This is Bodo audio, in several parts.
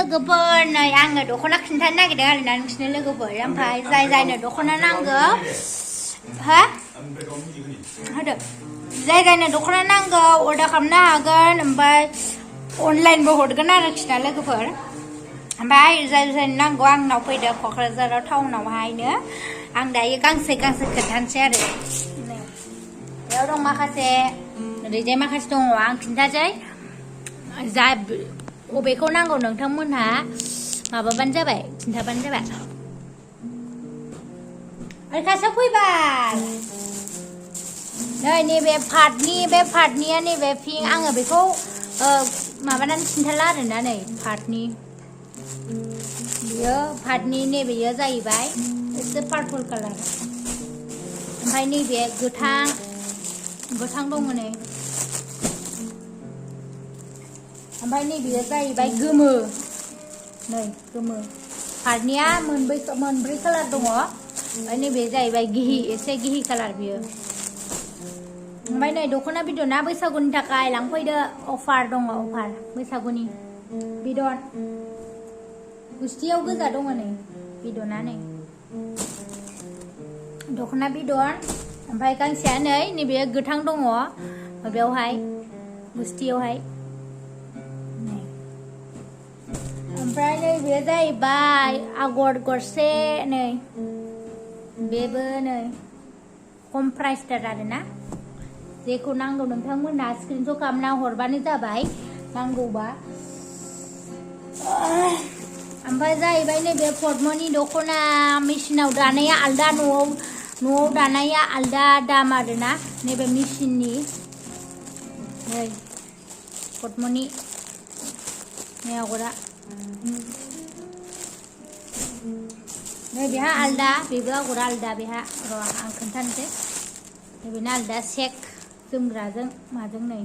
लोगोफोर नै आङो दख'ना खिन्थानो नागिरदों आरोना नोंसिनो लोगोफोर ओमफ्राय जायनो दख'ना नांगौ हा होदो जायनो दख'ना नांगौ अर्डार खालामनो हागोन ओमफ्राय अनलाइनबो हरगोन आरोखि ना लोगोफोर ओमफ्राय जायनो नांगौ आंनाव फैदो क'क्राझाराव टाउनावहायनो आं दायो गांसे खोन्थानोसै आरो बेयाव दं माखासे ओरैजाय माखासे दङ आं खिन्थासै जा बबेखौ नांगौ नोंथांमोनहा माबाबानो जाबाय खिन्थाबानो जाबाय खासेयाव फैबाय नै नैबे पाटनिया नैबे पिंक आङो बेखौ माबानानै खिन्थाला आरोना नै पाटनि नैबेयो जाहैबाय एसे पार्पल कालार ओमफ्राय नैबे गोथां दङ नै ओमफ्राय नैबेयो जाहैबाय गोमो नै गोमो पाटनिया मोनब्रै कालार दङ ओमफ्राय नैबे जाहैबाय एसे गिहि कालार बियो ओमफ्राय नै दख'ना बिदना बैसागुनि थाखाय लांफैदो अफार दङ अफार बैसागुनि बिदन गुस्थियाव गोजा दङ नै बिदना नै दख'ना बिदन ओमफ्राय गांसेया नै नैबे गोथां दङ माबायावहाय गुस्थियावहाय ओमफ्राय नैबे जाहैबाय आगर गरसे नै बेबो नै खम प्राइसथार आरोना जेखौ नांगौ नोंथांमोनहा स्क्रिनशट खालामना हरबानो जाबाय नांगौबा ओमफ्राय जाहैबाय नैबे पद्मनि दख'ना मेचिनाव दानाया आलदा न'आव दानाया आलदा दाम आरोना नैबे मेचिननि नै पद्मनि नै आगरा नै बेहा आलदा बेबो आगरा आलदा बेहा र' आं खोन्थानोसै नैबेना आलदा सेक जोमग्राजों माजों नै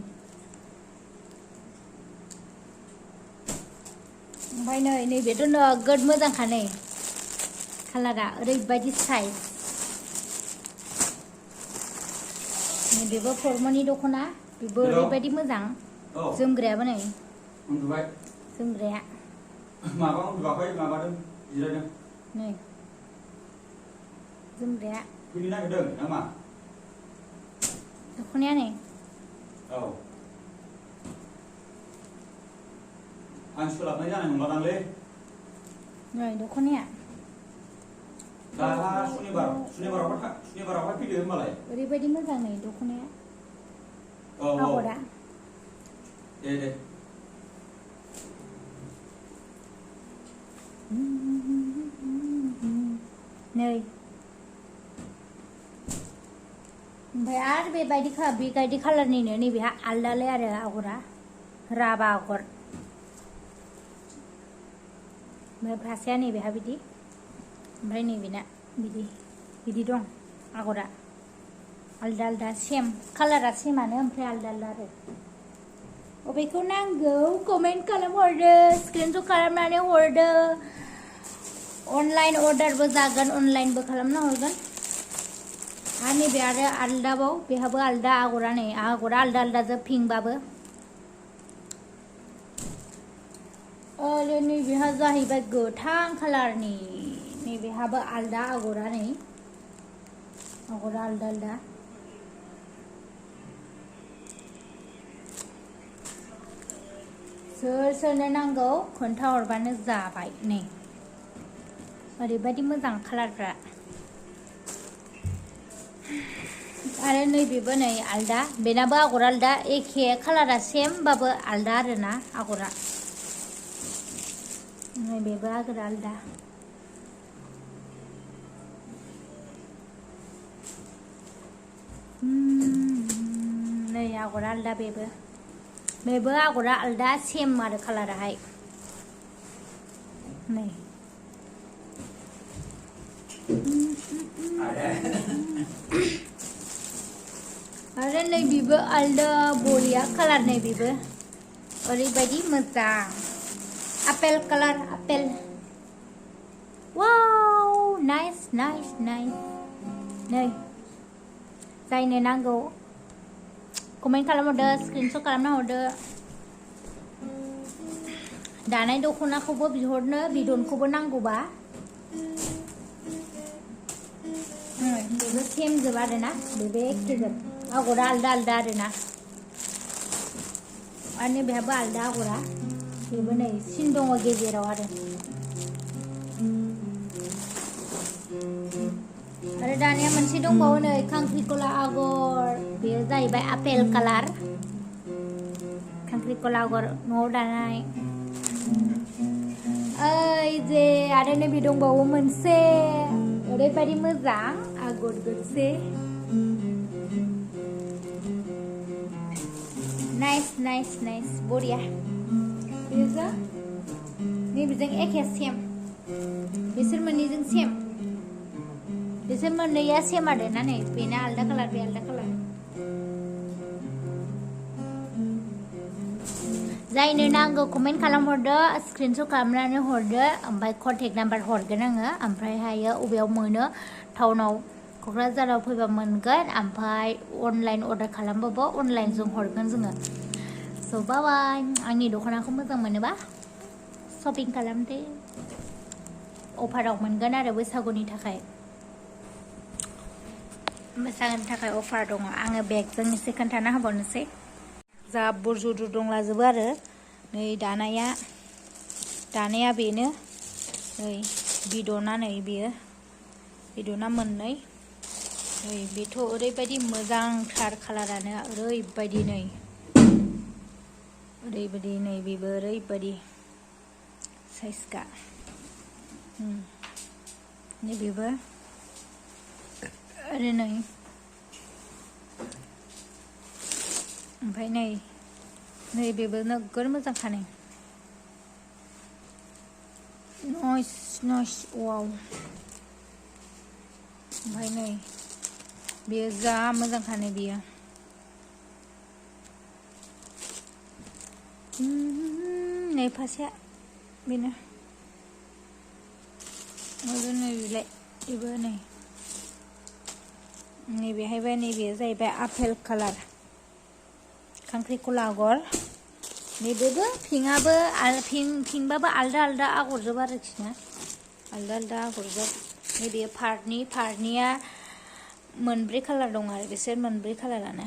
ओमफ्राय नैबेथ' नोगोद मोजांखा नै कालारा ओरैबायदि साइज बेबो पद्मनि दख'ना बेबो ओरैबायदि मोजां जोमग्रायाबो नै जोमग्राया उन्दुवाखै माबादों जिरायदों नै जोमग्राया फैनो नागिरदों नामा दख'नाया नै औ आं सोलाबनाय जानाय नंलादांलै नै दख'नाया दा सुनिबारावहाय फैदो होनबालाय ओरैबायदि मोजां नै दख'नाया आगरा दे नै ओमफ्राय आरो बेबायदि कालारनिनो नैबेहा आलदालाय आरो आगरा राभा आगर ओमफ्राय फास्राया नैबेहा बिदि ओमफ्राय नैबेना बिदि दं आगरा आलदा सेम कालारा सेमानो ओमफ्राय आलदा आरो बबेखौ नांगौ कमेन्ट खालामहरदो स्क्रिनशट खालामनानै हरदो अनलाइन अर्डारबो जागोन अनलाइनबो खालामना हरगोन आरो नैबे आरो आलदाबाव बेहाबो आलदा आगरा नै आगरा आलदा पिंकबाबो आरो नैबेहा जाहैबाय गोथां कालारनि नैबेहाबो आलदा आगरा नै आगरा आलदा सोरनो नांगौ खोन्थाहरबानो जाबाय नै ओरैबायदि मोजां कालारफ्रा आरो नैबेबो नै आलदा बेनाबो आगर आलदा एखे कालारा सेमबाबो आलदा आरोना आगरा नैबेबो आगर आलदा नै आगर आलदा बेबो आगरा आलदा सेम आरो कालाराहाय नै आरो नैबेबो आलदा बरिया कालार नैबेबो ओरैबायदि मोजां आपेल कालार आपेल वाव नाइस नै जायनो नांगौ कमेन्ट खालामहरदो स्क्रिनशट खालामना हरदो दानाय दख'नाखौबो बिहरनो बिदनखौबो नांगौबा बेबो सेम जोब आरोना बेबो एखे जोब आगरा आलदा आलदा आरोना आरो बेहाबो आलदा आगरा बेबो नै सिन दङ गेजेराव आरो दानिया मोनसे दंबावो नै खांख्रिखला आगर बेयो जाहैबाय आपेल कालार खांख्रिखला आगर न'आव दानाय ओइ जे आरो नैबे दंबावो मोनसे ओरैबायदि मोजां आगर गरसे नाइस नाइस नाइस बरिया बेजों नैबेजों एखे सेम बिसोर मोननैजों सेम बिसोर मोननैया सेम आरोना नै बेना आलदा कालार बे आलदा कालार जायनो नांगौ कमेन्ट खालामहरदो स्क्रिनशट खालामनानै हरदो ओमफ्राय कन्टेक्ट नाम्बार हरगोन आङो ओमफ्रायहायो अबेयाव मोनो टाउनाव क'क्राझाराव फैबा मोनगोन ओमफ्राय अनलाइन अर्डार खालामबाबो अनलाइनजों हरगोन जोङो स' बाय आंनि दख'नाखौ मोजां मोनोबा शपिं खालामदो अफाराव मोनगोन आरो बैसागुनि थाखाय अफार दङ आङो बेगजों एसे खोन्थाना होबावनोसै जा बुरजुदु दंलाजोबो आरो नै दानाया बेनो नै बिदना नै बेयो बिदना मोननै नै बेथ' ओरैबायदि मोजांथार कालारानो ओरैबायदि नै बेबो ओरैबायदि साइजखा नैबेबो आरो नै ओमफ्राय नै बेबो नोगोर मोजांखा नै नाइस नाइस वाव ओमफ्राय नै बेयो जा मोजांखा नै बेयो नै फासेया बेनो नै बिलाय बेबो नै बेहायबो नैबेयो जाहैबाय आपेल कालार खांख्रिखला आगर नैबेबो पिंकबाबो आलदा आलदा आगरजोब आरोखि ना आलदा आलदा आगरजोब नैबे पार्टनिया मोनब्रै कालार दं आरो बिसोर मोनब्रै कालारानो